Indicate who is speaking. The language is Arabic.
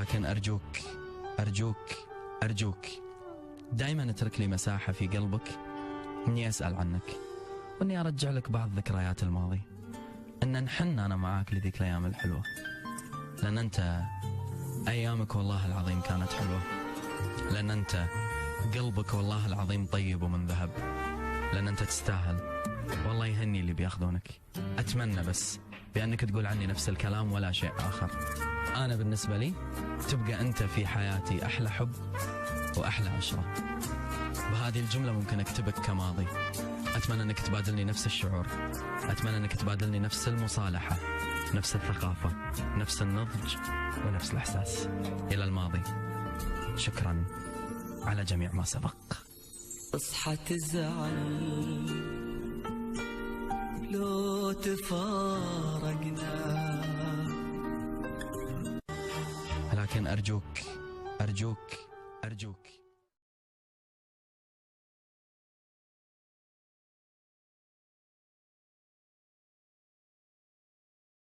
Speaker 1: لكن أرجوك أرجوك أرجوك دائما اترك لي مساحة في قلبك إني أسأل عنك، وإني أرجع لك بعض ذكريات الماضي، إن نحن أنا معاك لذيك الأيام الحلوة، لأن أنت أيامك والله العظيم كانت حلوة، لأن أنت قلبك والله العظيم طيب ومن ذهب، لأن أنت تستاهل. والله يهني اللي بياخذونك. أتمنى بس بأنك تقول عني نفس الكلام ولا شيء آخر. أنا بالنسبة لي تبقى أنت في حياتي أحلى حب وأحلى عشرة. بهذه الجملة ممكن أكتبك كماضي. أتمنى أنك تبادلني نفس الشعور، أتمنى أنك تبادلني نفس المصالحة، نفس الثقافة، نفس النضج ونفس الإحساس. إلى الماضي، شكرا على جميع ما سبق.
Speaker 2: اصحى تزعل لو تفارقنا،
Speaker 1: لكن أرجوك أرجوك أرجوك